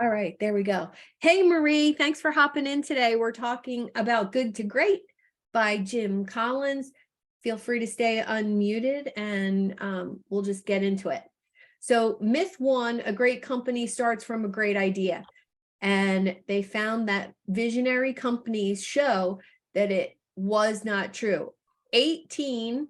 All right, there we go. Hey, Marie, thanks for hopping in today. We're talking about Good to Great by Jim Collins. Feel free to stay unmuted and we'll just get into it. So myth one, a great company starts from a great idea. And they found that visionary companies show that it was not true. 18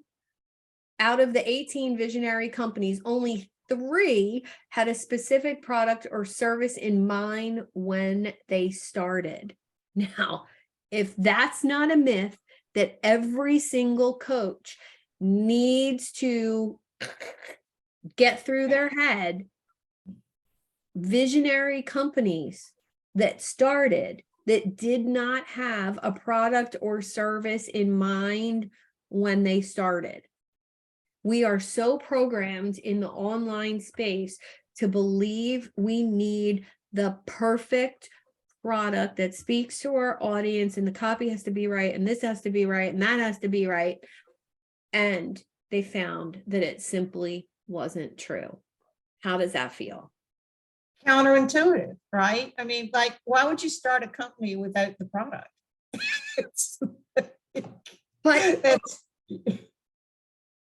out of the 18 visionary companies, only 3 had a specific product or service in mind when they started. Now, if that's not a myth that every single coach needs to get through their head, visionary companies that started that did not have a product or service in mind when they started. We are so programmed in the online space to believe we need the perfect product that speaks to our audience, and the copy has to be right, and this has to be right, and that has to be right. And they found that it simply wasn't true. How does that feel? Counterintuitive, right? I mean, like, why would you start a company without the product?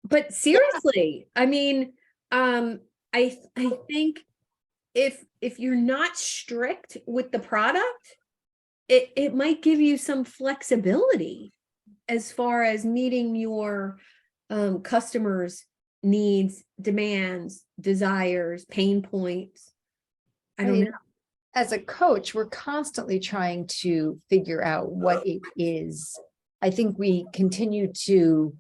But seriously, I mean, I think if you're not strict with the product, it might give you some flexibility as far as meeting your customers' needs, demands, desires, pain points. I don't know. As a coach, we're constantly trying to figure out what it is. I think we continue to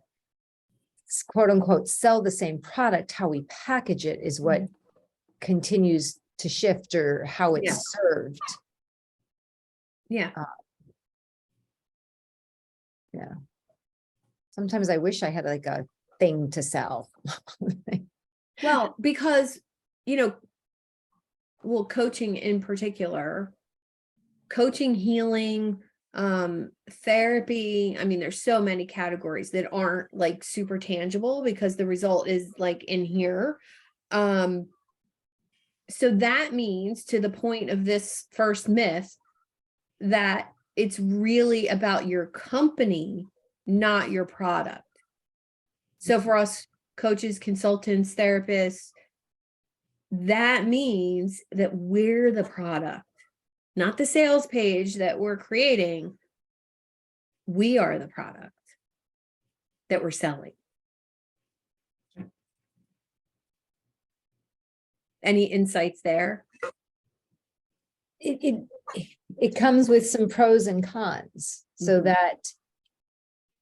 quote unquote sell the same product. How we package it is what continues to shift, or how it's served. Yeah. Yeah. Sometimes I wish I had like a thing to sell. Well, because, well, coaching in particular, coaching, healing, therapy. I mean, there's so many categories that aren't like super tangible because the result is like in here. So that means, to the point of this first myth, that it's really about your company, not your product. So for us coaches, consultants, therapists, that means that we're the product, not the sales page that we're creating. We are the product that we're selling. Any insights there? It comes with some pros and cons, so that,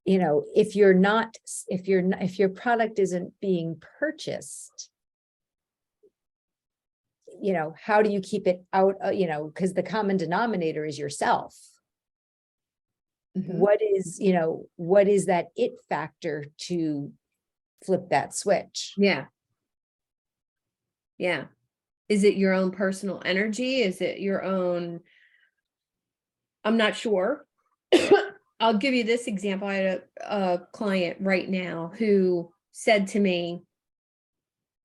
if your product isn't being purchased, how do you keep it out? Because the common denominator is yourself. What is that it factor to flip that switch? Yeah. Is it your own personal energy? Is it your own? I'm not sure. I'll give you this example. I had a client right now who said to me,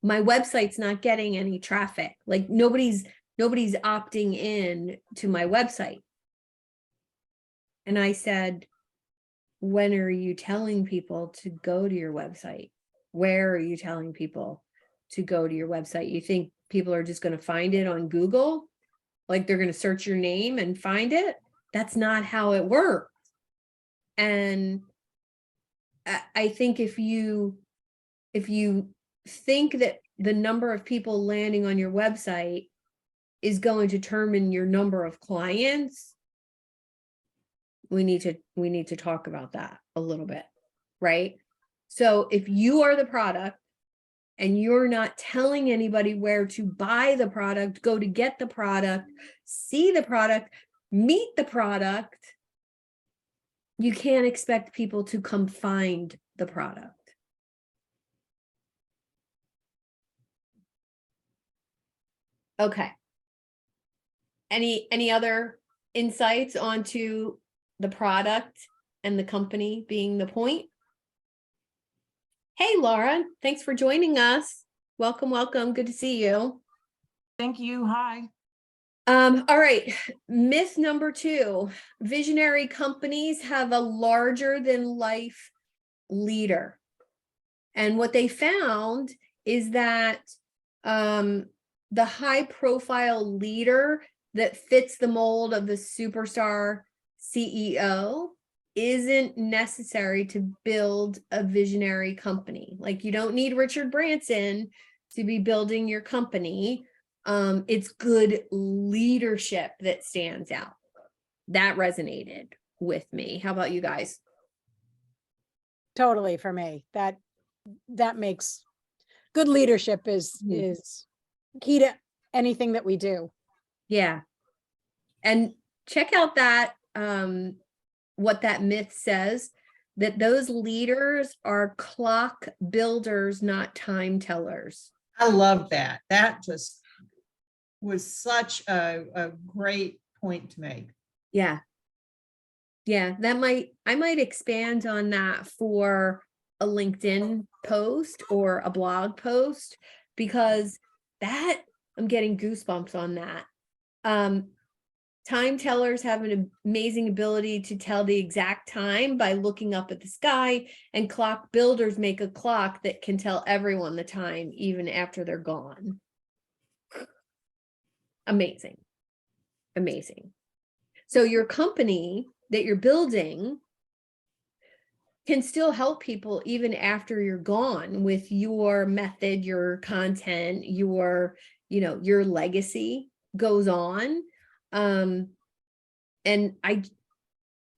my website's not getting any traffic. Like nobody's opting in to my website. And I said, when are you telling people to go to your website? Where are you telling people to go to your website? You think people are just going to find it on Google? Like they're going to search your name and find it? That's not how it works. And I think if you think that the number of people landing on your website is going to determine your number of clients, we need to talk about that a little bit, right? So if you are the product and you're not telling anybody where to buy the product, go to get the product, see the product, meet the product, you can't expect people to come find the product. Okay. Any other insights onto the product and the company being the point? Hey, Laura, thanks for joining us. Welcome. Good to see you. Thank you. Hi. All right, myth number 2, visionary companies have a larger than life leader. And what they found is that the high profile leader that fits the mold of the superstar CEO isn't necessary to build a visionary company. Like, you don't need Richard Branson to be building your company. It's good leadership that stands out. That resonated with me. How about you guys? Totally, for me, that makes good leadership is key to anything that we do. Yeah. And check out that what that myth says, that those leaders are clock builders, not time tellers. I love that. That just was such a great point to make. Yeah. Yeah, I might expand on that for a LinkedIn post or a blog post, because that, I'm getting goosebumps on that. Time tellers have an amazing ability to tell the exact time by looking up at the sky, and clock builders make a clock that can tell everyone the time even after they're gone. Amazing. Amazing. So your company that you're building can still help people even after you're gone with your method, your content, your legacy goes on. And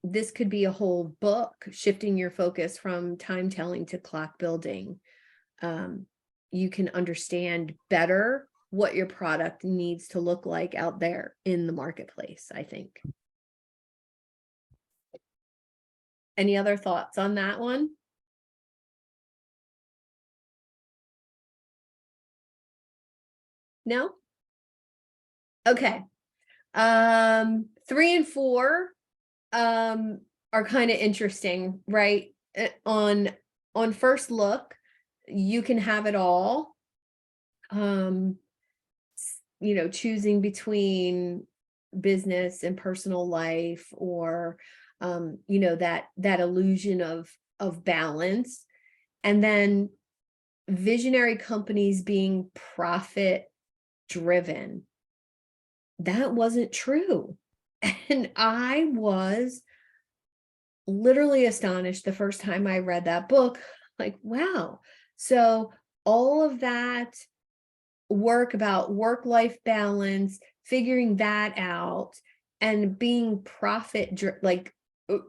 this could be a whole book, shifting your focus from time telling to clock building. You can understand better what your product needs to look like out there in the marketplace, I think. Any other thoughts on that one? No? Okay. 3 and 4 are kind of interesting, right? On first look, you can have it all. Choosing between business and personal life, or that illusion of balance. And then visionary companies being profit driven. That wasn't true. And I was literally astonished the first time I read that book. Like, wow. So all of that work about work-life balance, figuring that out, and being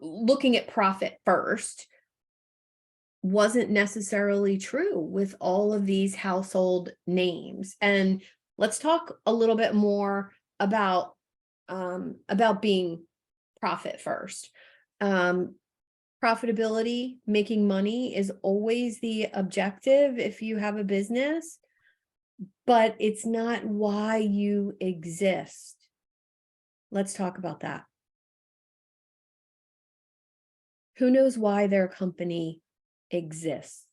looking at profit first, wasn't necessarily true with all of these household names. And let's talk a little bit more about being profit first. Profitability, making money, is always the objective if you have a business, but it's not why you exist. Let's talk about that. Who knows why their company exists?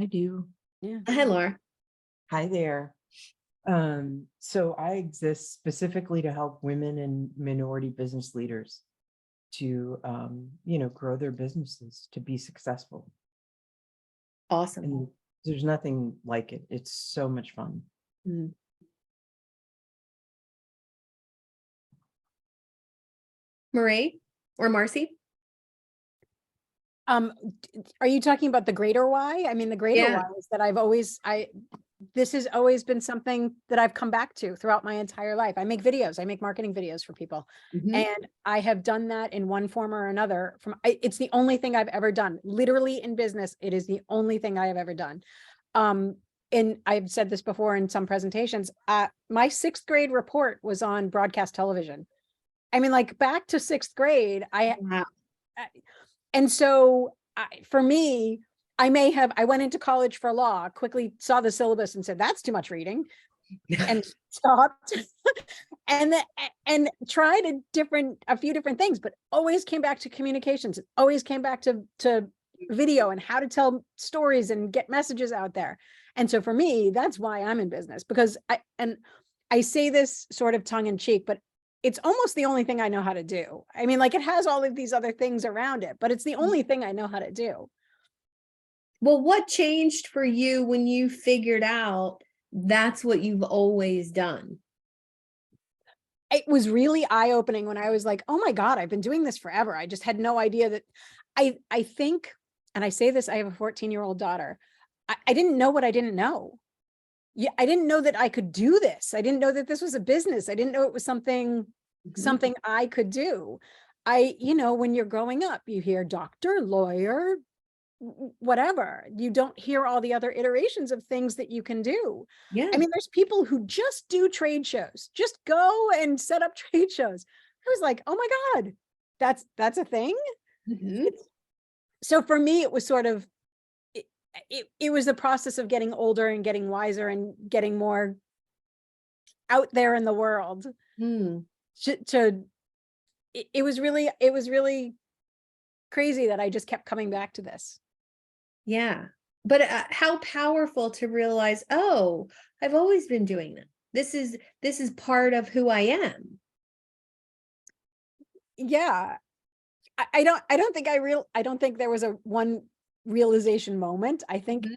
I do. Yeah. Hi, Laura. Hi there. So I exist specifically to help women and minority business leaders to, grow their businesses, to be successful. Awesome. And there's nothing like it. It's so much fun. Mm. Marie or Marcy? Are you talking about the greater why? I mean, the greater Yeah. why is that this has always been something that I've come back to throughout my entire life. I make videos, I make marketing videos for people. Mhm. And I have done that in one form or another. It's the only thing I've ever done. Literally in business, it is the only thing I have ever done. And I've said this before in some presentations, my 6th grade report was on broadcast television. I mean, like, back to 6th grade, Wow. and so for me, I went into college for law, quickly saw the syllabus and said, that's too much reading, and stopped and tried a few different things, but always came back to communications, always came back to video and how to tell stories and get messages out there. And so for me, that's why I'm in business, because I say this sort of tongue in cheek, but it's almost the only thing I know how to do. I mean, like, it has all of these other things around it, but it's the only thing I know how to do. Well, what changed for you when you figured out that's what you've always done? It was really eye-opening when I was like, oh my God, I've been doing this forever. I just had no idea that I think, and I say this, I have a 14-year-old daughter. I didn't know what I didn't know. Yeah, I didn't know that I could do this. I didn't know that this was a business. I didn't know it was something I could do. When you're growing up, you hear doctor, lawyer, whatever. You don't hear all the other iterations of things that you can do. Yeah. I mean, there's people who just do trade shows, just go and set up trade shows. I was like, oh my God, that's a thing. Mhm. So for me, it was sort of, it was the process of getting older and getting wiser and getting more out there in the world. Hmm. It was really crazy that I just kept coming back to this. Yeah. But how powerful to realize, oh, I've always been doing that. This is part of who I am. Yeah. I don't think I don't think there was a one realization moment. I think Mhm.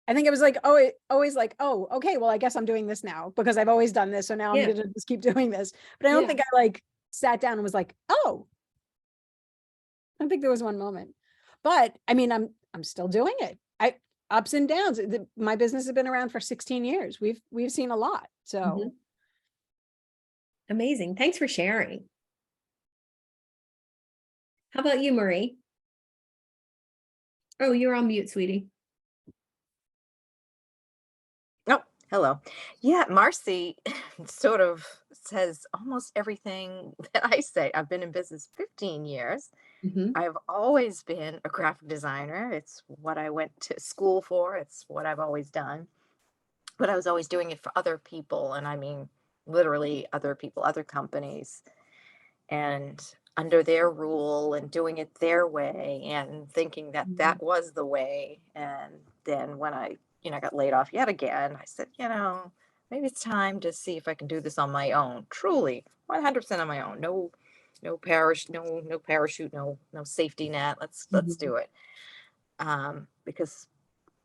I think it was like, oh, always like, oh, okay, well, I guess I'm doing this now because I've always done this. So now I'm Yeah. gonna just keep doing this. But I don't Yeah. think I like sat down and was like, oh, I don't think there was one moment. But I mean, I'm still doing it. Ups and downs. My business has been around for 16 years. We've seen a lot. So Mhm. Amazing. Thanks for sharing. How about you, Marie? Oh, you're on mute, sweetie. Oh, hello. Yeah, Marcy sort of says almost everything that I say. I've been in business 15 years. Mhm. I've always been a graphic designer. It's what I went to school for, it's what I've always done. But I was always doing it for other people. And I mean, literally other people, other companies, and under their rule and doing it their way and thinking that Mhm. that was the way. And then when I, got laid off yet again, I said, maybe it's time to see if I can do this on my own, truly 100% on my own. No parachute, no parachute, no safety net. Let's Mhm. do it. Because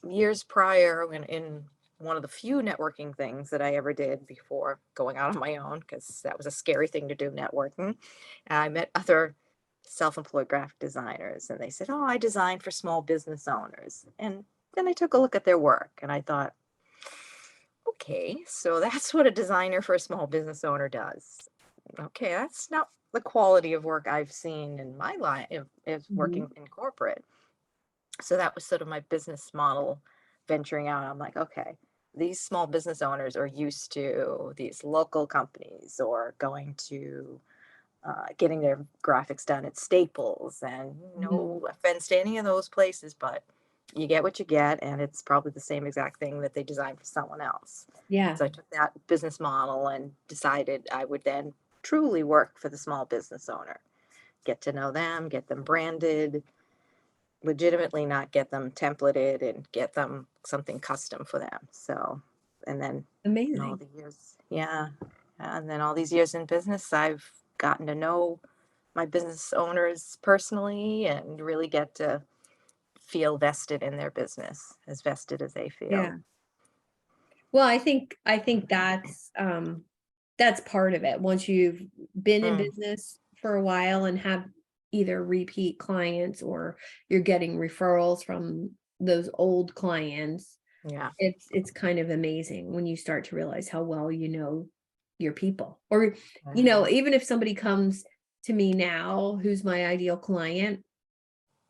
years prior, when in one of the few networking things that I ever did before going out on my own, because that was a scary thing to do, networking. And I met other self-employed graphic designers, and they said, "Oh, I design for small business owners." And then I took a look at their work, and I thought, okay, so that's what a designer for a small business owner does. Okay, that's not the quality of work I've seen in my life is Mhm. working in corporate. So that was sort of my business model venturing out. I'm like, okay, these small business owners are used to these local companies or going to getting their graphics done at Staples, and Mhm. no offense to any of those places, but you get what you get, and it's probably the same exact thing that they designed for someone else. Yeah. So I took that business model and decided I would then truly work for the small business owner, get to know them, get them branded, legitimately not get them templated and get them something custom for them. So, and then all Amazing. the years, yeah. And then all these years in business, I've gotten to know my business owners personally and really get to feel vested in their business, as vested as they feel. Yeah. Well, I think that's part of it. Once you've been in Mm, business for a while and have either repeat clients or you're getting referrals from those old clients, yeah. it's kind of amazing when you start to realize how well you know your people. Or, Yeah. even if somebody comes to me now who's my ideal client,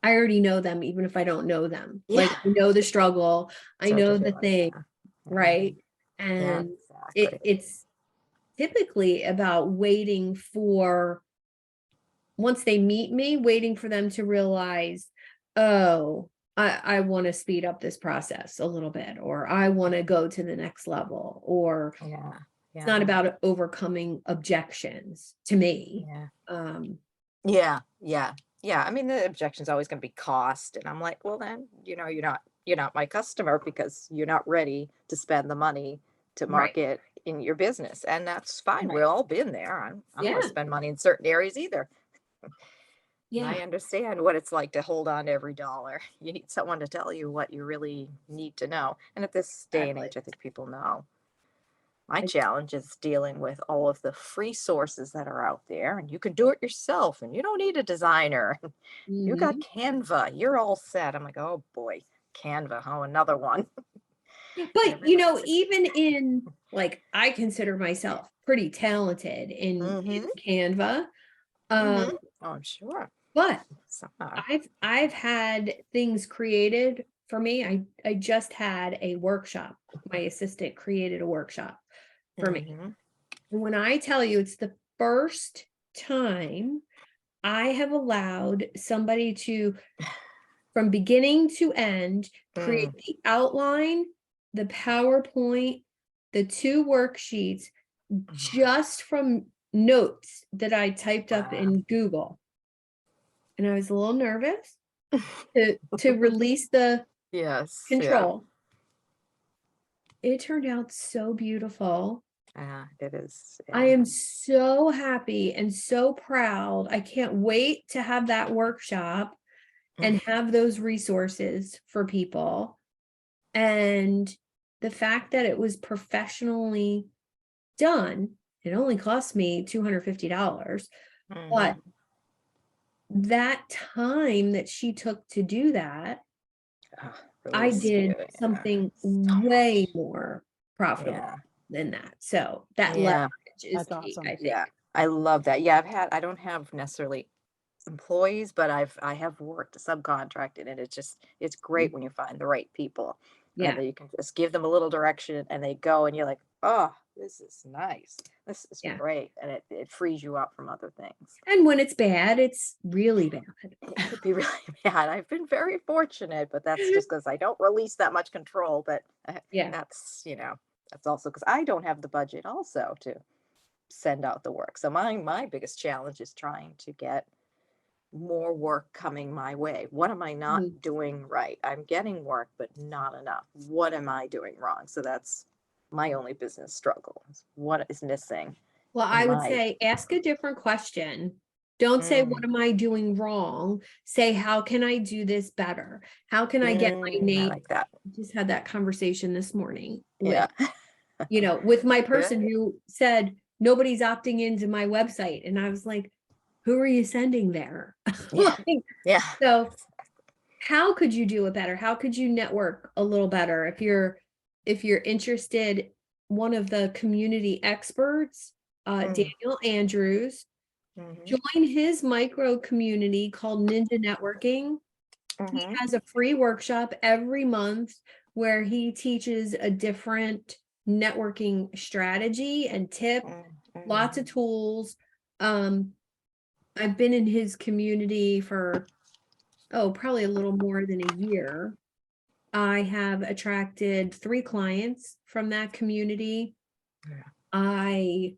I already know them even if I don't know them. Like, Yeah. I know the struggle, I So know to the feel, thing, yeah. right? Mhm. Yeah, And exactly. it's typically about waiting for, once they meet me, waiting for them to realize, oh, I want to speed up this process a little bit, or I want to go to the next level, or Yeah. it's not Yeah. about overcoming objections to me. Yeah. Um, Yeah, yeah, yeah. I mean, the objection's always going to be cost, and I'm like, well, then, you're not you're not my customer because you're not ready to spend the money to Right. market in your business. And that's fine. Right. We've all been there. I don't Yeah. want to spend money in certain areas either. And Yeah. I understand what it's like to hold on to every dollar. You need someone to tell you what you really need to know. And at this day and Exactly. age, I think people know. My I- challenge is dealing with all of the free sources that are out there, and you can do it yourself, and you don't need a designer. You got Mhm. Canva, you're all set. I'm like, oh boy, Canva, oh, another one. But Everybody's even in like, I consider myself pretty talented in mm-hmm, Canva. mm-hmm. Um, Oh, I'm sure. but So, I've had things created for me. I just had a workshop. My assistant created a workshop for me. mhm, And when I tell you it's the first time I have allowed somebody to, from beginning to end, create the outline, the PowerPoint, the 2 worksheets, just from notes that I typed up Wow. in Google. And I was a little nervous to release the Yes. control. It turned out so beautiful. Yeah, it is. I Yeah. am so happy and so proud. I can't wait to have that workshop and have those resources for people. And the fact that it was professionally done, it only cost me $250, but Mhm. that time that she took to do that, Ah, I really did good. Yeah. something So way much. more profitable Yeah. than that. So that Yeah. leverage is That's key, awesome. I think. Yeah. I love that. Yeah, I don't have necessarily employees, but I have worked subcontracted, and it's great when you find the right people, and Yeah. then you can just give them a little direction and they go, and you're like, oh, this is nice. This is Yeah. great. And it frees you up from other things. And when it's bad, it's really bad. It could be really bad. I've been very fortunate, but that's just because I don't release that much control. But Yeah. that's, that's also because I don't have the budget also to send out the work. So my biggest challenge is trying to get more work coming my way. What am I not Mhm. doing right? I'm getting work, but not enough. What am I doing wrong? So that's my only business struggle. What is missing Well, in I would my say ask a different question. Don't say, what am I doing wrong? Say, how can I do this better? How can I get my I name? like that. Just had that conversation this morning with, Yeah. with my person Good. who said, nobody's opting into my website. And I was like, who are you sending there? Yeah. Like, Yeah. so how could you do it better? How could you network a little better? If you're interested, one of the community experts, Mm. Daniel Andrews, Mhm. join his micro community called Ninja Networking. He Mhm. has a free workshop every month where he teaches a different networking strategy and tip, lots of tools. I've been in his community for, probably a little more than a year. I have attracted 3 clients from that community. Yeah. I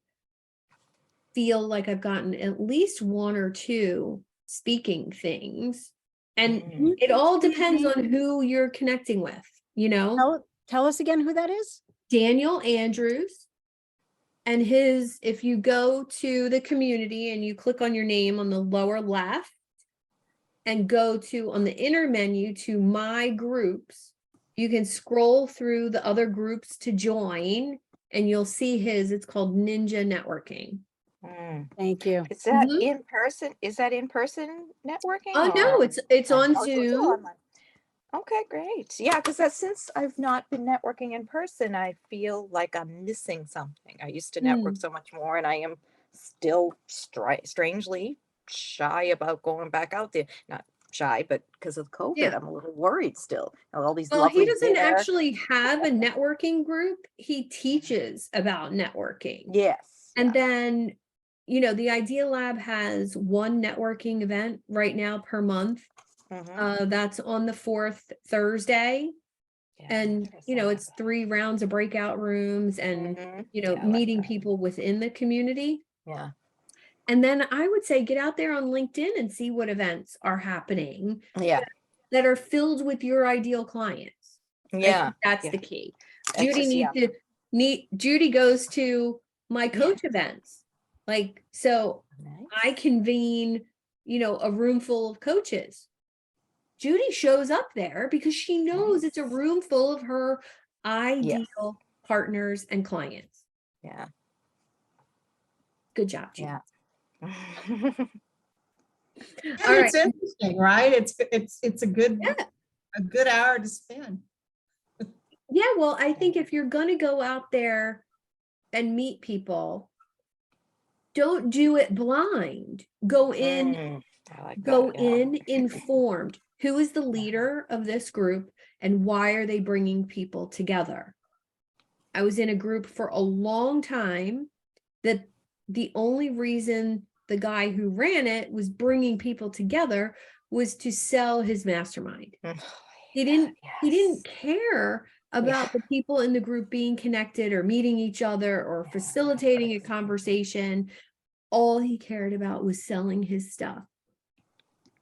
feel like I've gotten at least 1 or 2 speaking things. And Mm. it all depends on who you're connecting with, Tell us again who that is. Daniel Andrews and if you go to the community and you click on your name on the lower left and go to on the inner menu to my groups, you can scroll through the other groups to join and you'll see it's called Ninja Networking. Mm. Thank you. Is that Mhm. in person? Is that in person networking Oh or? no, it's on Oh, it's still Zoom. online. Okay, great. Yeah, because since I've not been networking in person, I feel like I'm missing something. I used to network Mm. so much more, and I am still strangely shy about going back out there. Not shy, but because of COVID, Yeah. I'm a little worried still. All these Well, he lovely doesn't there. actually have a networking group. He teaches about networking. Yes. And Yeah. then, the Idea Lab has 1 networking event right now per month. Mhm. That's on the 4th Thursday. Yeah, And, it's 3 rounds of breakout rooms and, Mhm. Yeah, I like meeting that. people within the community. Yeah. And then I would say get out there on LinkedIn and see what events are happening Yeah. that are filled with your ideal clients. I Yeah. think that's yeah. the key. It's Judy just- yeah. Judy goes to my coach events. Like, so Nice. I convene, a room full of coaches. Judy shows up there because she knows it's a room full of her ideal partners and clients. Yeah. Good job, Judy. Yeah. And All it's right. interesting, right? It's a good, Yeah. a good hour to spend. Yeah, well, I think if you're going to go out there and meet people, don't do it blind. Go in, I like go that, yeah. in informed. Who is the leader of this group and why are they bringing people together? I was in a group for a long time that the only reason the guy who ran it was bringing people together was to sell his mastermind. He didn't care about the people in the group being connected or meeting each other or facilitating a conversation. All he cared about was selling his stuff.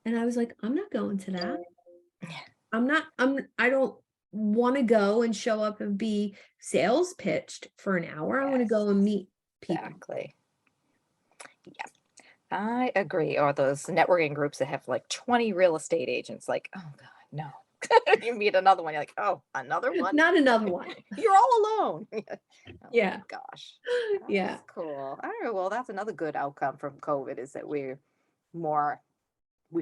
And I was like, I'm not going to that. I don't want to go and show up and be sales pitched for an hour. I want to go and meet people. Exactly. Yeah, I agree. Or those networking groups that have like 20 real estate agents, like, oh God, no. You meet another one, you're like, oh, another one? Not another one. You're all alone. Oh my Yeah. gosh. Yeah. That's cool. All right. Well, that's another good outcome from COVID is that we've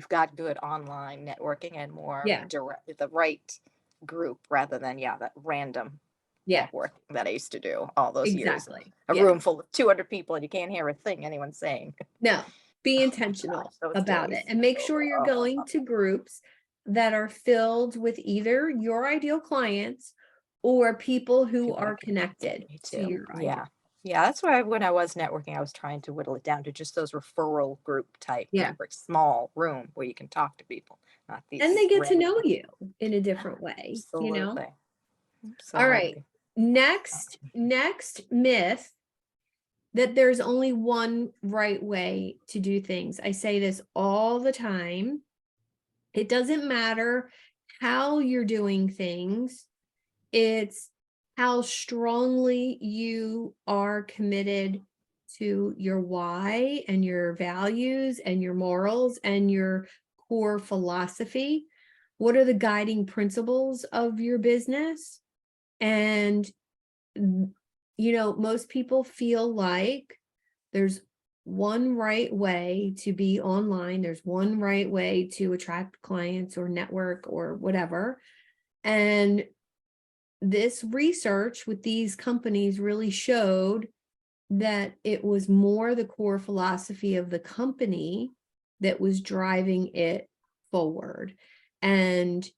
got good online networking and more Yeah. direct, the right group rather than, that random Yeah, network that I used to do all those years. exactly. A Yeah. room full of 200 people and you can't hear a thing anyone's saying. No, be Oh, intentional gosh, those about days. it and make sure you're Oh. going to groups that are filled with either your ideal clients or people who People are connected Me to too. your Yeah. ideal. Yeah, that's why when I was networking, I was trying to whittle it down to just those referral group type Yeah. networks, small room where you can talk to people, not these. And they get to random- know you in a different way, Absolutely. you know? Absolutely. All right. Next myth that there's only one right way to do things. I say this all the time. It doesn't matter how you're doing things. It's how strongly you are committed to your why and your values and your morals and your core philosophy. What are the guiding principles of your business? And most people feel like there's one right way to be online. There's one right way to attract clients or network or whatever. And this research with these companies really showed that it was more the core philosophy of the company that was driving it forward. And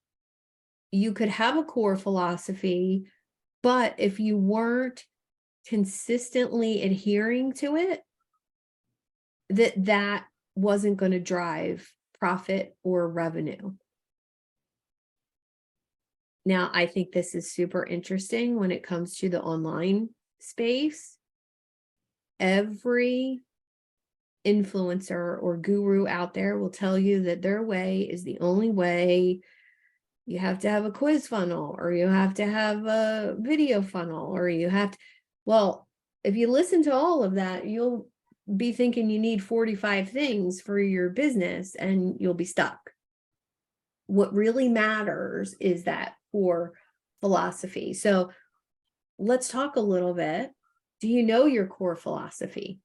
you could have a core philosophy, but if you weren't consistently adhering to it, that wasn't going to drive profit or revenue. Now, I think this is super interesting when it comes to the online space. Every influencer or guru out there will tell you that their way is the only way. You have to have a quiz funnel, or you have to have a video funnel, or you have to, well, if you listen to all of that, you'll be thinking you need 45 things for your business and you'll be stuck. What really matters is that core philosophy. So let's talk a little bit. Do you know your core philosophy?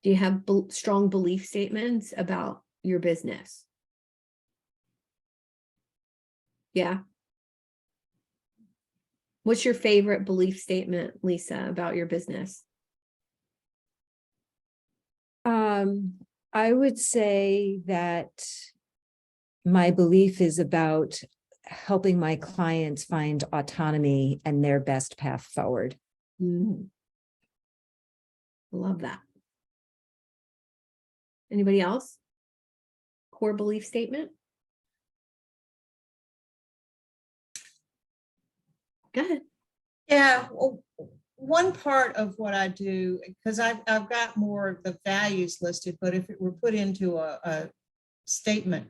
Do you have strong belief statements about your business? Yeah. What's your favorite belief statement, Lisa, about your business? I would say that my belief is about helping my clients find autonomy and their best path forward. Love that. Anybody else? Core belief statement? Go ahead. Yeah, well, one part of what I do, because I've got more of the values listed, but if it were put into a statement,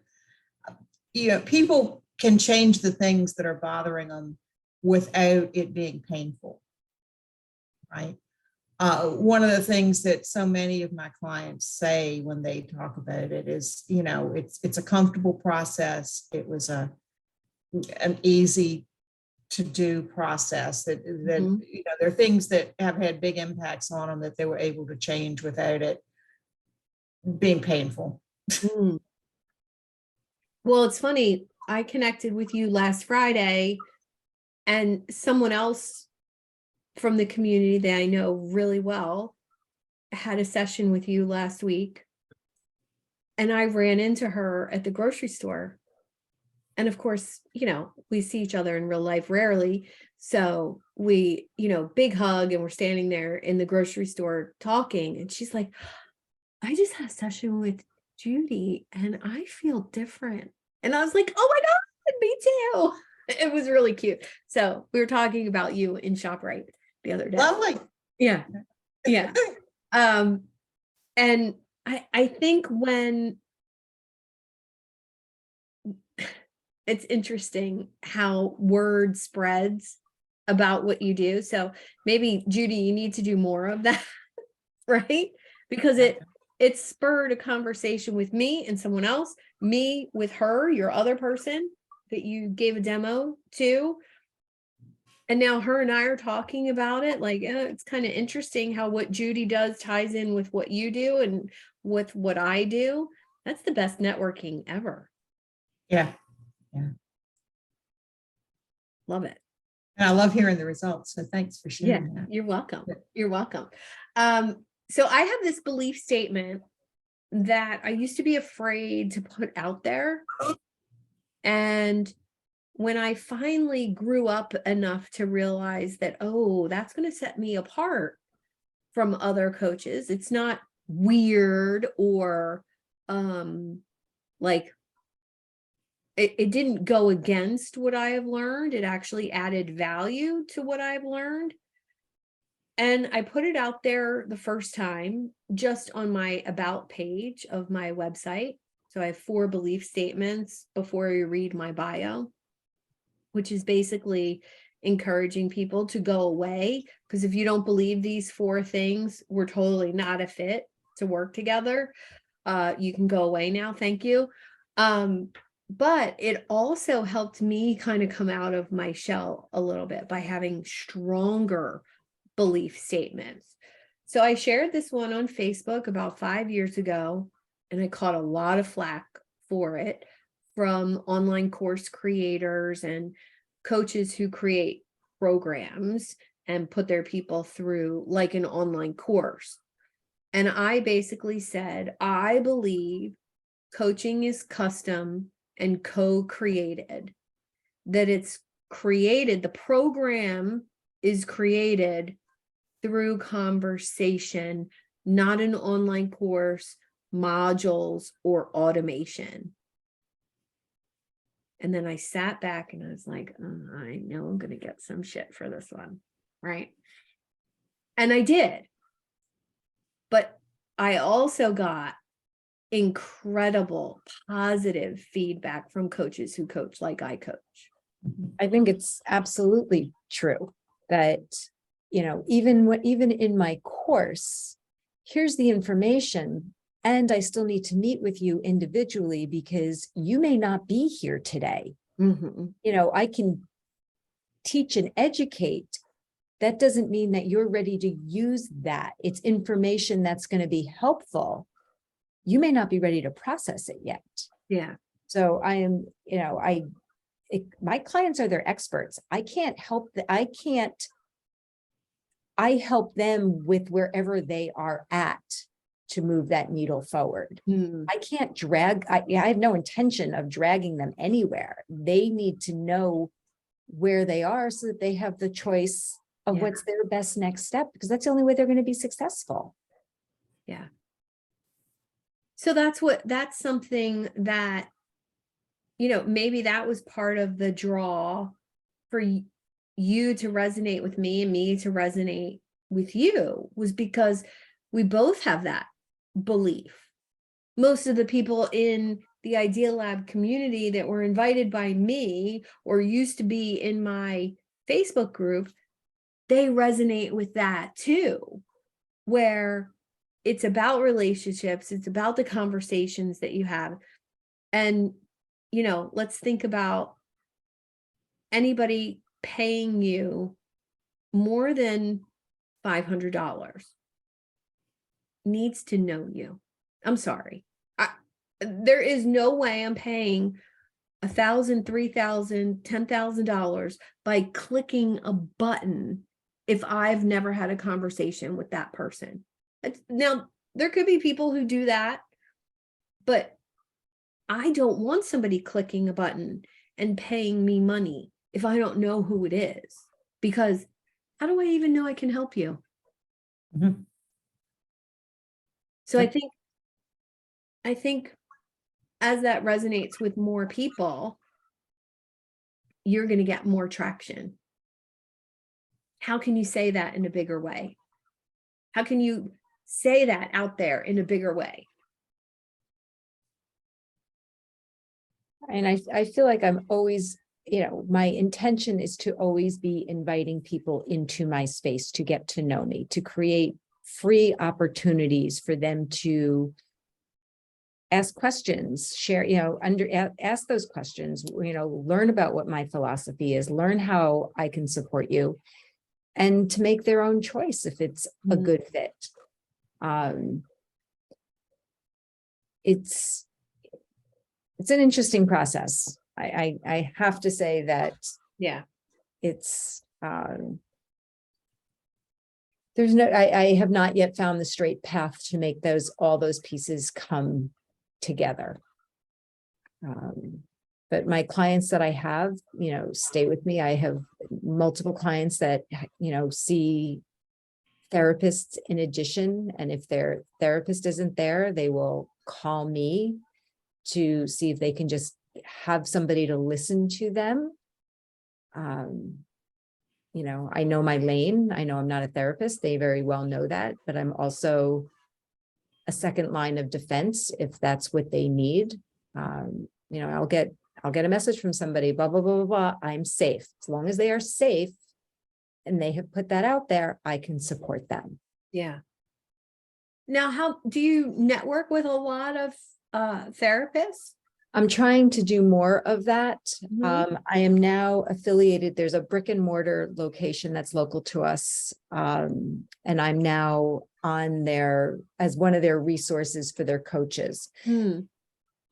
people can change the things that are bothering them without it being painful. Right. One of the things that so many of my clients say when they talk about it is, you know, it's a comfortable process. It was an easy to do process that Mhm. you know, there are things that have had big impacts on them that they were able to change without it being painful. Mm. Well, it's funny. I connected with you last Friday, and someone else from the community that I know really well had a session with you last week. And I ran into her at the grocery store. And of course, you know, we see each other in real life rarely. So we, you know, big hug, and we're standing there in the grocery store talking. And she's like, I just had a session with Judy and I feel different. And I was like, oh my God, me too. It was really cute. So we were talking about you in ShopRite the other day. Lovely. Yeah. Yeah. And I think when it's interesting how word spreads about what you do. So maybe Judy, you need to do more of that, right? Because it spurred a conversation with me and someone else, me with her, your other person that you gave a demo to. And now her and I are talking about it. Like, it's kind of interesting how what Judy does ties in with what you do and with what I do. That's the best networking ever. Yeah. Love it. And I love hearing the results. So thanks for Yeah, sharing that. you're welcome. You're welcome. So I have this belief statement that I used to be afraid to put out there. And when I finally grew up enough to realize that, oh, that's going to set me apart from other coaches. It's not weird or like it didn't go against what I have learned. It actually added value to what I've learned. And I put it out there the first time just on my about page of my website. So I have 4 belief statements before you read my bio, which is basically encouraging people to go away. Because if you don't believe these 4 things, we're totally not a fit to work together. You can go away now. Thank you. But it also helped me kind of come out of my shell a little bit by having stronger belief statements. So I shared this one on Facebook about 5 years ago, and I caught a lot of flack for it from online course creators and coaches who create programs and put their people through like an online course. And I basically said, I believe coaching is custom and co-created, that it's created, the program is created through conversation, not an online course, modules, or automation. And then I sat back and I was like, oh, I know I'm going to get some shit for this one, right? And I did. But I also got incredible positive feedback from coaches who coach like I coach. I think it's absolutely true that, you know, even in my course, here's the information, and I still need to meet with you individually because you may not be here today. Mm-hmm. You know, I can teach and educate. That doesn't mean that you're ready to use that. It's information that's going to be helpful. You may not be ready to process it yet. Yeah. So I am, you know, my clients are their experts. I can't help I help them with wherever they are at to move that needle forward. Mm. I can't I have no intention of dragging them anywhere. They need to know where they are so that they have the choice of Yeah. what's their best next step, because that's the only way they're going to be successful. Yeah. So that's something that, you know, maybe that was part of the draw for you to resonate with me and me to resonate with you, was because we both have that belief. Most of the people in the Idea Lab community that were invited by me or used to be in my Facebook group, they resonate with that too, where it's about relationships, it's about the conversations that you have. And, you know, let's think about anybody paying you more than $500 needs to know you. I'm sorry. There is no way I'm paying $1,000, $3,000, $10,000 by clicking a button if I've never had a conversation with that person. Now, there could be people who do that, but I don't want somebody clicking a button and paying me money if I don't know who it is, because how do I even know I can help you? Mhm. So I think as that resonates with more people, you're going to get more traction. How can you say that in a bigger way? How can you say that out there in a bigger way? And I feel like I'm always, you know, my intention is to always be inviting people into my space to get to know me, to create free opportunities for them to ask questions, share, you know, ask those questions, you know, learn about what my philosophy is, learn how I can support you, and to make their own choice if it's a good fit. It's an interesting process. I have to say that Yeah. it's there's no, I have not yet found the straight path to make all those pieces come together. But my clients that I have, you know, stay with me. I have multiple clients that, you know, see therapists in addition. And if their therapist isn't there, they will call me to see if they can just have somebody to listen to them. You know, I know my lane. I know I'm not a therapist. They very well know that, but I'm also a second line of defense if that's what they need. You know, I'll get a message from somebody, blah, blah, blah, blah, blah. I'm safe. As long as they are safe and they have put that out there, I can support them. Yeah. Now, how do you network with a lot of therapists? I'm trying to do more of that. Mhm. I am now affiliated. There's a brick and mortar location that's local to us. And I'm now on there as one of their resources for their coaches.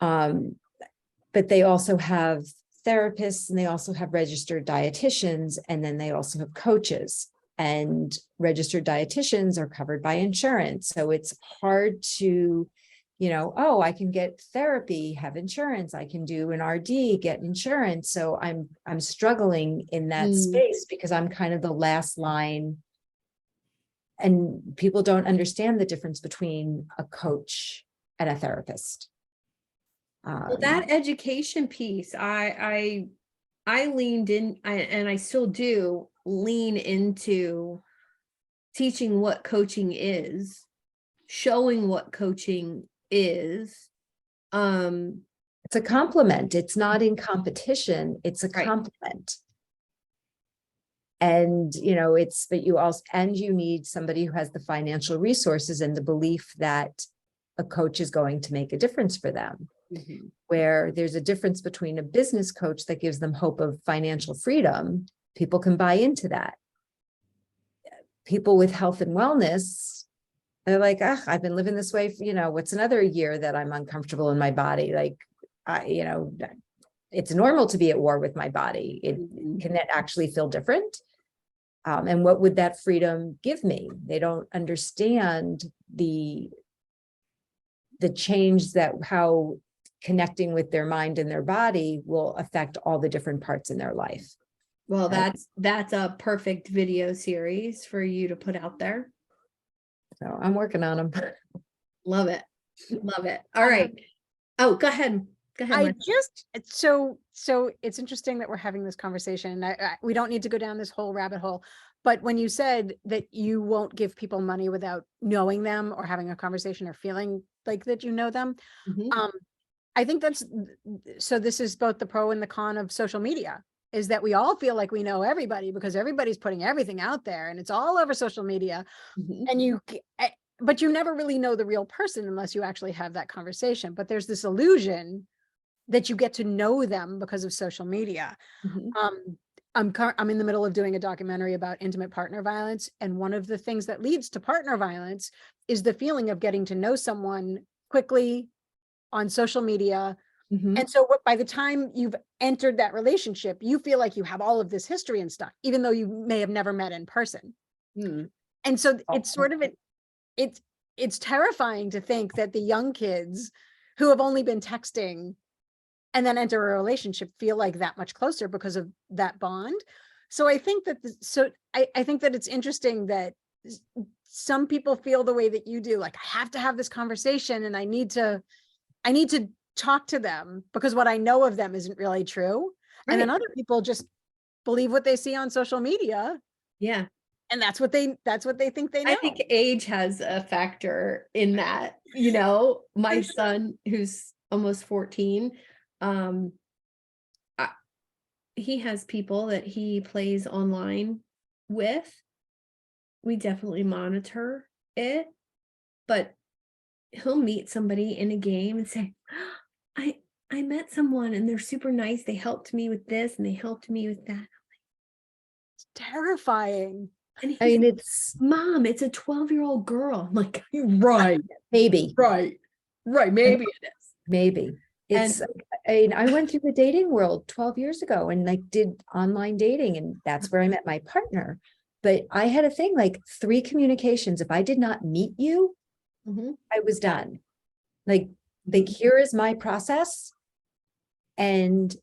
But they also have therapists and they also have registered dietitians, and then they also have coaches, and registered dietitians are covered by insurance. So it's hard to, you know, oh, I can get therapy, have insurance, I can do an RD, get insurance. So I'm struggling in that space because I'm kind of the last line, and people don't understand the difference between a coach and a therapist. Well, that education piece, I leaned in, and I still do lean into teaching what coaching is, showing what coaching is. It's a compliment. It's not in competition. It's a Right. compliment. And, you know, but you also, and you need somebody who has the financial resources and the belief that a coach is going to make a difference for them. Where there's a difference between a business coach that gives them hope of financial freedom. People can buy into that. People with health and wellness, they're like, I've been living this way for, you know, what's another year that I'm uncomfortable in my body? Like, you know, it's normal to be at war with my body. Can that actually feel different? And what would that freedom give me? They don't understand the change that how connecting with their mind and their body will affect all the different parts in their life. Well, that's a perfect video series for you to put out there. So I'm working on them. Love it. Love it. All right. Oh, go ahead. Go ahead. Martha. So it's interesting that we're having this conversation. We don't need to go down this whole rabbit hole, but when you said that you won't give people money without knowing them or having a conversation or feeling like that you know them, Mhm. I think that's, so this is both the pro and the con of social media, is that we all feel like we know everybody because everybody's putting everything out there and it's all over social media. Mhm. And but you never really know the real person unless you actually have that conversation. But there's this illusion that you get to know them because of social media. Mhm. I'm in the middle of doing a documentary about intimate partner violence. And one of the things that leads to partner violence is the feeling of getting to know someone quickly on social media. Mhm. And so by the time you've entered that relationship, you feel like you have all of this history and stuff, even though you may have never met in person. Mm. And so Oh, it's sort of, it's terrifying to think that the young kids who have only been texting and then enter a relationship feel like that much closer because of that bond. So I think that, I think that it's interesting that some people feel the way that you do, like, I have to have this conversation and I need to talk to them because what I know of them isn't really true. And then Right. other people just believe what they see on social media, Yeah. and that's what they think they know. I think age has a factor in that, my son, who's almost 14, um, he has people that he plays online with. We definitely monitor it, but he'll meet somebody in a game and say, I I met someone and they're super nice. They helped me with this and they helped me with that. It's terrifying. And I he's mean, like, it's Mom, it's a 12-year-old girl. I'm like, right, maybe, right, maybe it is. maybe. And I went through the dating world 12 years ago and like did online dating, and that's where I met my partner. But I had a thing like 3 communications. If I did not meet you, Mhm. I was done. Like here is my process. And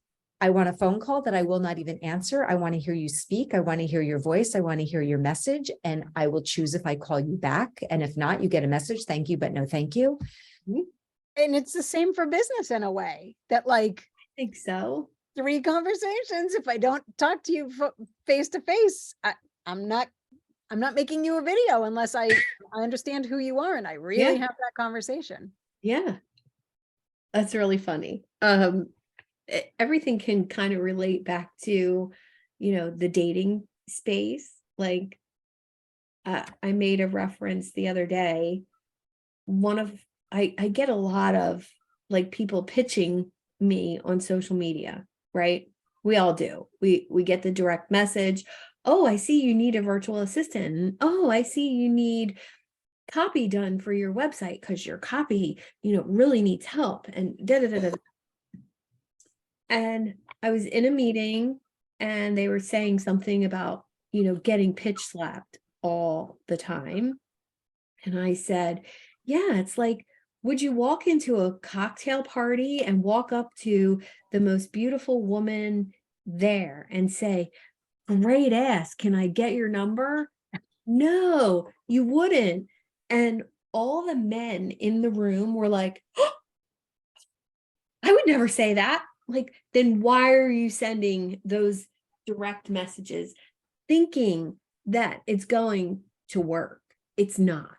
I want a phone call that I will not even answer. I want to hear you speak. I want to hear your voice. I want to hear your message. And I will choose if I call you back. And if not, you get a message. Thank you, but no, thank you. And it's the same for business in a way, that like I think so. 3 conversations, if I don't talk to you face to face, I'm not making you a video unless I understand who you are and I really Yeah. have that conversation. Yeah. That's really funny. Everything can kind of relate back to, the dating space. Like, I made a reference the other day. I get a lot of like people pitching me on social media, right? We all do. We get the direct message. Oh, I see you need a virtual assistant. Oh, I see you need copy done for your website because your copy, really needs help, and da da da da. And I was in a meeting and they were saying something about, getting pitch slapped all the time. And I said, yeah, it's like, would you walk into a cocktail party and walk up to the most beautiful woman there and say, great ass, can I get your number? No, you wouldn't. And all the men in the room were like, oh, I would never say that. Like, then why are you sending those direct messages thinking that it's going to work? It's not.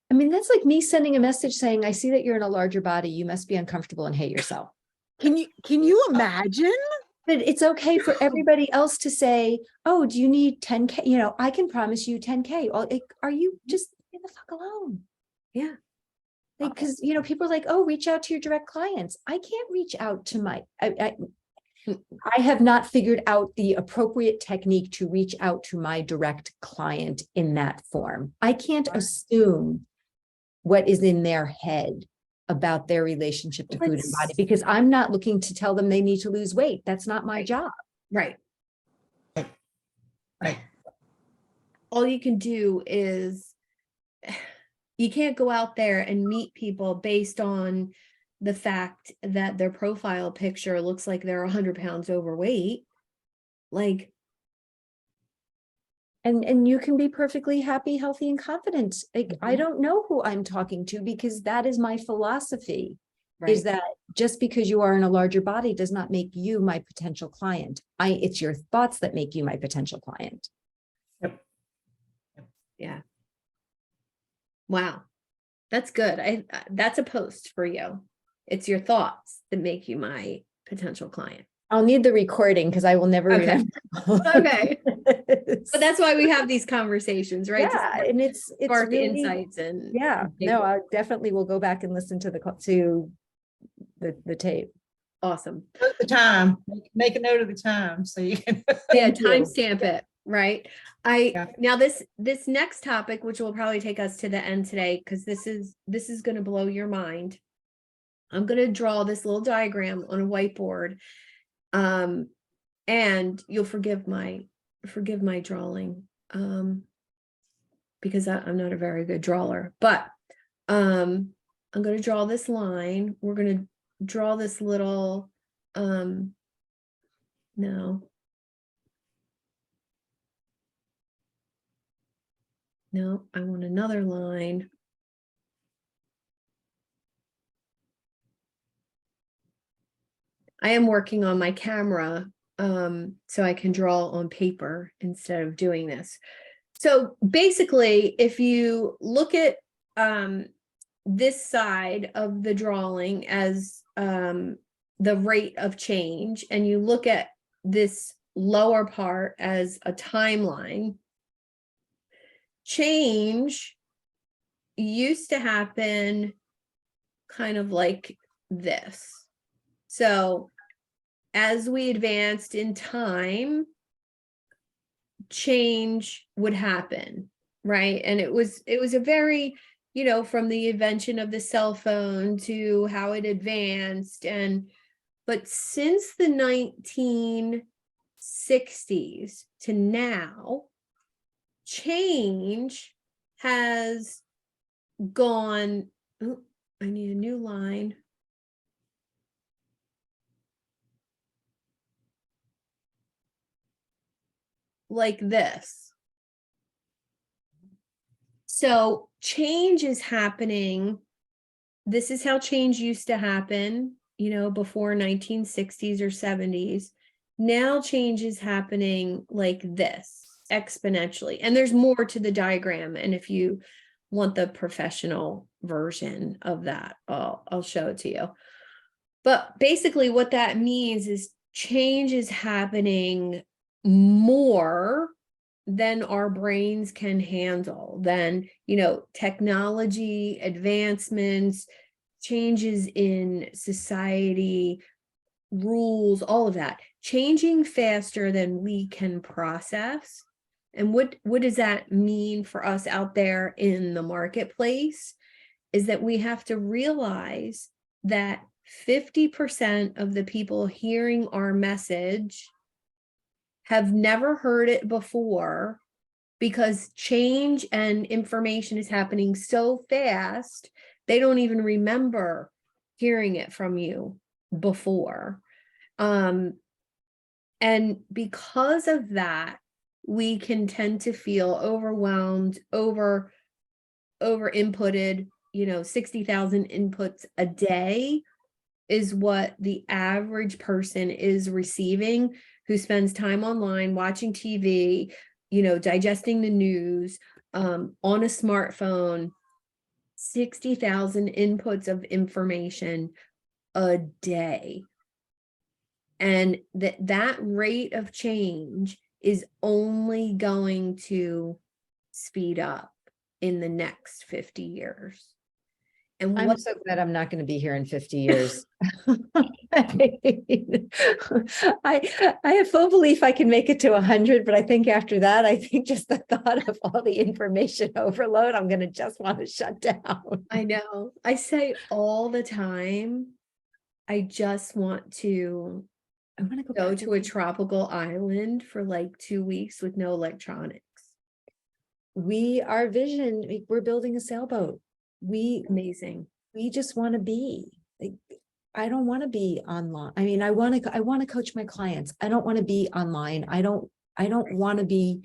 I mean, that's like me sending a message saying, I see that you're in a larger body. You must be uncomfortable and hate yourself. Can you imagine? But it's okay for everybody else to say, oh, do you need 10K? I can promise you 10K. Well, are you just leave the fuck alone? Yeah. Like, because, people are like, oh, reach out to your direct clients. I can't reach out to I have not figured out the appropriate technique to reach out to my direct client in that form. I can't assume what is in their head about their relationship to food and body, because I'm not looking to tell them they need to lose weight. That's not my job. Right. Right. All you can do is, you can't go out there and meet people based on the fact that their profile picture looks like they're 100 pounds overweight. Like, And you can be perfectly happy, healthy, and confident. Like, I Mhm. don't know who I'm talking to, because that is my philosophy. right. Is that just because you are in a larger body does not make you my potential client. It's your thoughts that make you my potential client. Yeah. Wow. That's good. That's a post for you. It's your thoughts that make you my potential client. I'll need the recording because I will never Okay. remember. all of Okay. this. But that's why we have these conversations, right? To Yeah, and it's spark really, insights and yeah, no, I definitely will go back and listen to the tape. awesome. Note the time, make a note of the time so you can. Yeah, Thank you. timestamp it, right? Yeah. Now this next topic, which will probably take us to the end today, because this is going to blow your mind. I'm going to draw this little diagram on a whiteboard. And you'll forgive my drawing, because I'm not a very good drawer, but I'm going to draw this line. We're going to draw this little, no, I want another line. I am working on my camera, so I can draw on paper instead of doing this. So basically, if you look at this side of the drawing as the rate of change, and you look at this lower part as a timeline, change used to happen kind of like this. So as we advanced in time, change would happen, right? And it was a very, from the invention of the cell phone to how it advanced. But since the 1960s to now, change has gone, oh, I need a new line. Like this. So change is happening. This is how change used to happen, before 1960s or 70s. Now change is happening like this, exponentially. And there's more to the diagram. And if you want the professional version of that, I'll show it to you. But basically what that means is change is happening more than our brains can handle, than, technology advancements, changes in society, rules, all of that, changing faster than we can process. And what does that mean for us out there in the marketplace? Is that we have to realize that 50% of the people hearing our message have never heard it before, because change and information is happening so fast, they don't even remember hearing it from you before. And because of that, we can tend to feel overwhelmed, over inputted. 60,000 inputs a day is what the average person is receiving, who spends time online watching TV, digesting the news, on a smartphone. 60,000 inputs of information a day. And that rate of change is only going to speed up in the next 50 years. And I'm so glad I'm not going to be here in 50 years. I have full belief I can make it to 100, but I think after that, I think just the thought of all the information overload, I'm going to just want to shut down. I know. I say all the time, I just want to I want to go to a tropical island for like 2 weeks with no electronics. Our vision, we're building a sailboat. Amazing. We just want to be like, I don't want to be online. I mean, I want to coach my clients. I don't want to be online. I don't want to be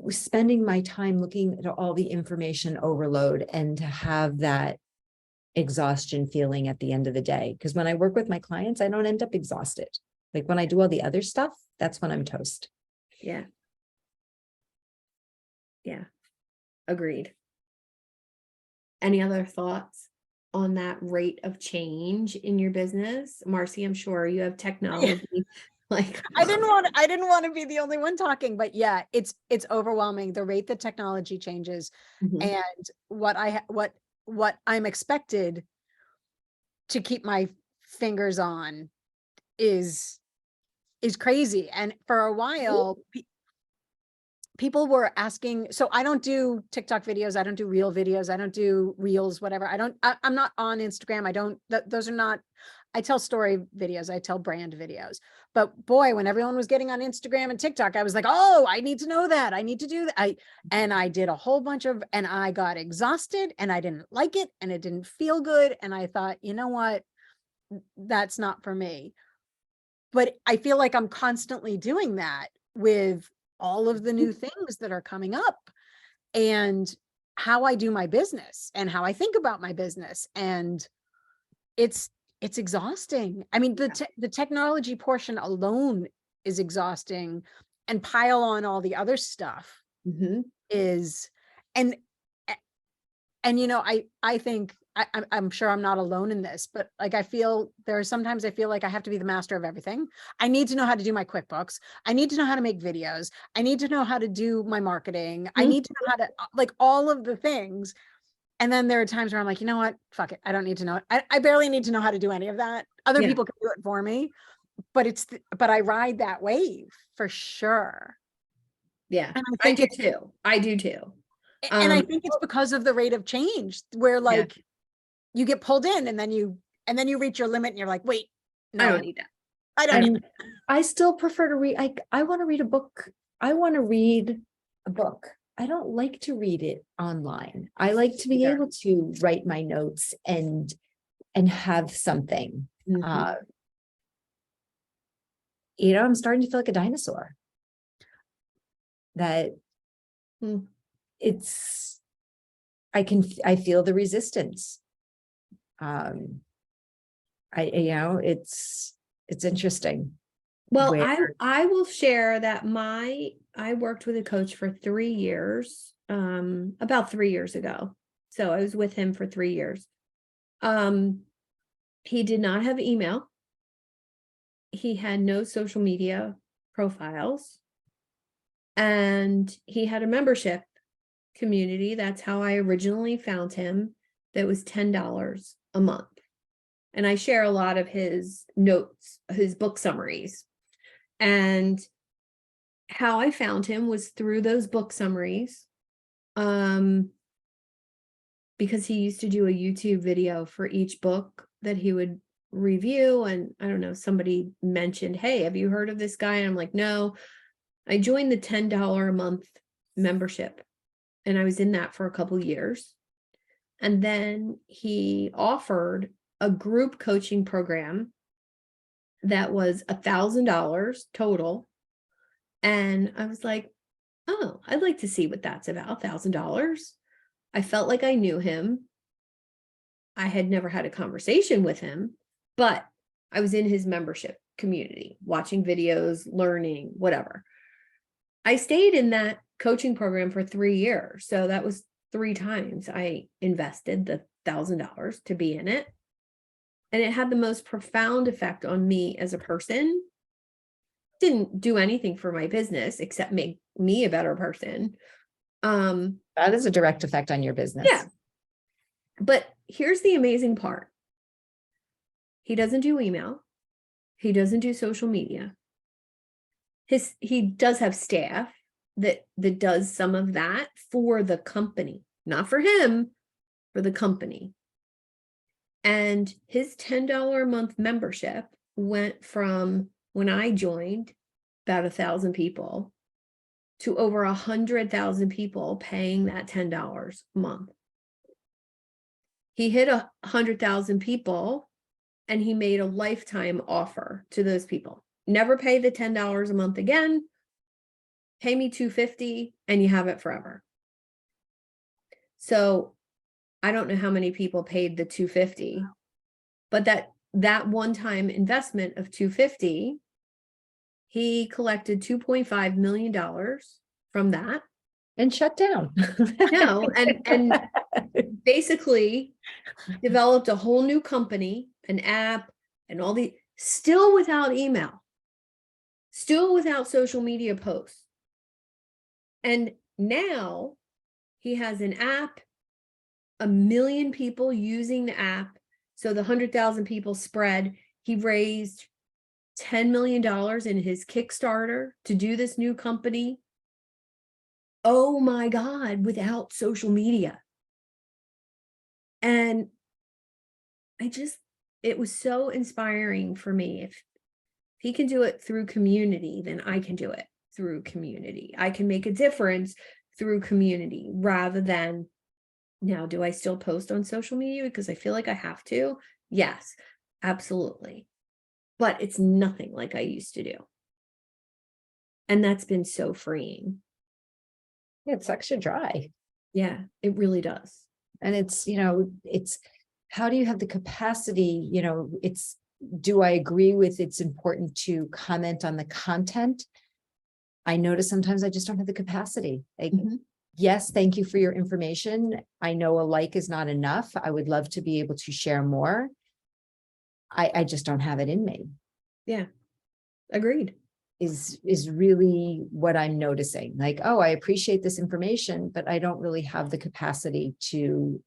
spending my time looking at all the information overload and to have that exhaustion feeling at the end of the day. Because when I work with my clients, I don't end up exhausted. Like when I do all the other stuff, that's when I'm toast. Yeah. Yeah. Agreed. Any other thoughts? on that rate of change in your business? Marcy, I'm sure you have technology. Like, I didn't want to be the only one talking, but yeah, it's overwhelming the rate that technology changes Mhm. and what I'm expected to keep my fingers on is crazy. And for a while, people were asking, so I don't do TikTok videos, I don't do reel videos, I don't do reels, whatever. I'm not on Instagram. I don't, those are not, I tell story videos, I tell brand videos. But boy, when everyone was getting on Instagram and TikTok, I was like, oh, I need to know that. I need to do that. And I did a whole bunch of, and I got exhausted and I didn't like it and it didn't feel good. And I thought, you know what, that's not for me. But I feel like I'm constantly doing that with all of the new things that are coming up and how I do my business and how I think about my business. And it's exhausting. I mean, the technology portion alone is exhausting, and pile on all the other stuff Mhm. is, and you know, I think I'm sure I'm not alone in this, but like, I feel sometimes I feel like I have to be the master of everything. I need to know how to do my QuickBooks. I need to know how to make videos. I need to know how to do my marketing. I need to know how to, like, all of the things. And then there are times where I'm like, you know what? Fuck it. I don't need to know. I barely need to know how to do any of that. Other Yeah. people can do it for me, but but I ride that wave for sure. Yeah, And I I think do it's, too. I do too. and I think it's because of the rate of change where, like, you get pulled in and then you reach your limit and you're like, wait, I don't no, need that. I don't need And I still prefer to read. I want to read a book. I want to read a book. I don't like to read it online. I like to be Either. able to write my notes and have something. Mhm. You know, I'm starting to feel like a dinosaur. That Mm. it's, I feel the resistance. You know, it's interesting. Well, Where I will share that I worked with a coach for 3 years, about 3 years ago. So I was with him for 3 years. He did not have email. He had no social media profiles. And he had a membership community. That's how I originally found him. That was $10 a month. And I share a lot of his notes, his book summaries. And how I found him was through those book summaries. Because he used to do a YouTube video for each book that he would review. And I don't know, somebody mentioned, hey, have you heard of this guy? And I'm like, no. I joined the $10 a month membership, and I was in that for a couple years. And then he offered a group coaching program that was $1,000 total. And I was like, oh, I'd like to see what that's about, $1,000. I felt like I knew him. I had never had a conversation with him, but I was in his membership community, watching videos, learning, whatever. I stayed in that coaching program for 3 years. So that was 3 times I invested the $1,000 to be in it. And it had the most profound effect on me as a person. Didn't do anything for my business except make me a better person. that is a direct effect on your business. Yeah. But here's the amazing part. He doesn't do email. He doesn't do social media. He does have staff that does some of that for the company, not for him, for the company. And his $10 a month membership went from, when I joined, about 1,000 people to over 100,000 people paying that $10 a month. He hit 100,000 people and he made a lifetime offer to those people. Never pay the $10 a month again. Pay me $250 and you have it forever. So I don't know how many people paid the $250, but that one-time investment of $250, he collected $2.5 million from that. And shut down. No, and basically developed a whole new company, an app, and still without email, still without social media posts. And now he has an app, 1 million people using the app. So the 100,000 people spread. He raised $10 million in his Kickstarter to do this new company. Oh my God, without social media. And it was so inspiring for me. If he can do it through community, then I can do it through community. I can make a difference through community rather than, now, do I still post on social media because I feel like I have to? Yes, absolutely. But it's nothing like I used to do. And that's been so freeing. Yeah, it sucks you dry. Yeah, it really does. And it's, it's, how do you have the capacity, do I agree with it's important to comment on the content? I notice sometimes I just don't have the capacity. Like, yes, thank you for your information. I know a like is not enough. I would love to be able to share more. I just don't have it in me. Yeah, agreed. Is really what I'm noticing. Like, oh, I appreciate this information, but I don't really have the capacity to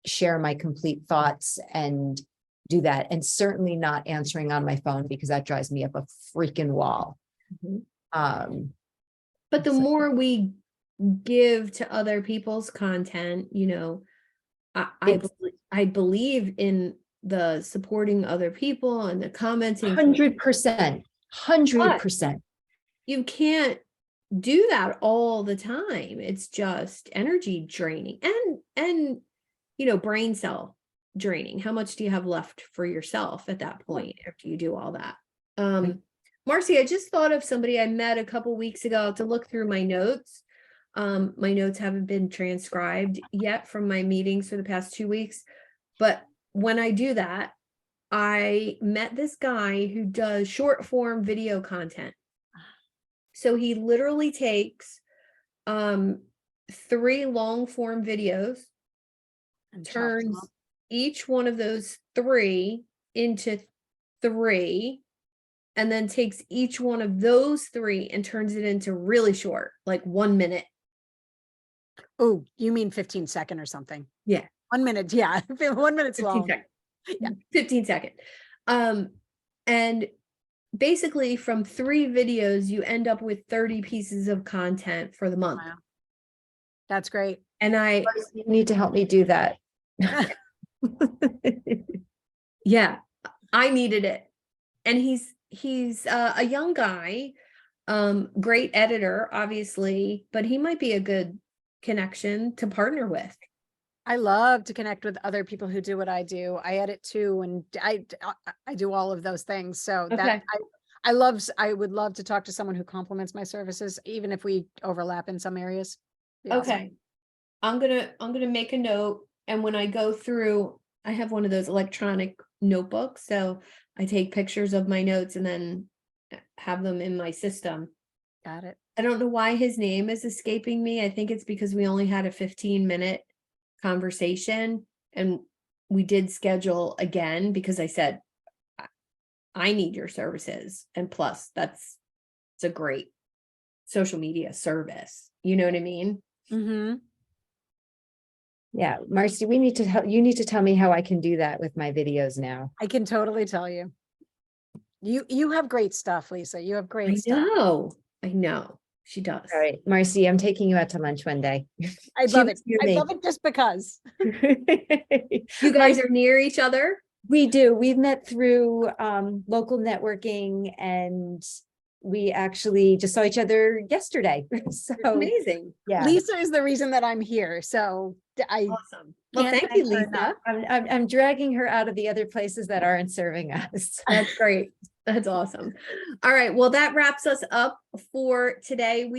share my complete thoughts and do that. And certainly not answering on my phone because that drives me up a freaking wall. But the more we give to other people's content, I believe in the supporting other people and the commenting. 100%. 100%. You can't do that all the time. It's just energy draining and brain cell draining. How much do you have left for yourself at that point after you do all that? Marcy, I just thought of somebody I met a couple weeks ago to look through my notes. My notes haven't been transcribed yet from my meetings for the past 2 weeks. But when I do that, I met this guy who does short form video content. So he literally takes 3 long form videos, And chops them turns up. each one of those 3 into 3, and then takes each one of those 3 and turns it into really short, like 1 minute. Oh, you mean 15-second or something? Yeah. 1 minute. Yeah. 1 minute's 15 long. seconds. Yeah. 15 second. And basically from 3 videos, you end up with 30 pieces of content for the month. Wow. That's great. And You need to help me do that. yeah, I needed it. And he's a young guy, great editor, obviously, but he might be a good connection to partner with. I love to connect with other people who do what I do. I edit too, and I do all of those things. So that I would love to talk to someone who complements my services, even if we overlap in some areas. Be awesome. Okay. I'm gonna make a note, and when I go through, I have one of those electronic notebooks, so I take pictures of my notes and then have them in my system. Got it. I don't know why his name is escaping me. I think it's because we only had a 15-minute conversation, and we did schedule again because I said, I need your services. And plus it's a great social media service. You know what I mean? Mm-hmm. Yeah, Marcy, you need to tell me how I can do that with my videos now. I can totally tell you. You have great stuff, Lisa. You have great stuff. I know. She does. All right, Marcy, I'm taking you out to lunch one day. I love it. I love it just because. You guys are near each other? We do. We've met through local networking, and we actually just saw each other yesterday. So Amazing. yeah, Lisa is the reason that I'm here. So Awesome. Well, can't thank you, thank her Lisa. enough. I'm dragging her out of the other places that aren't serving us. That's great. That's awesome. All right. Well, that wraps us up for today.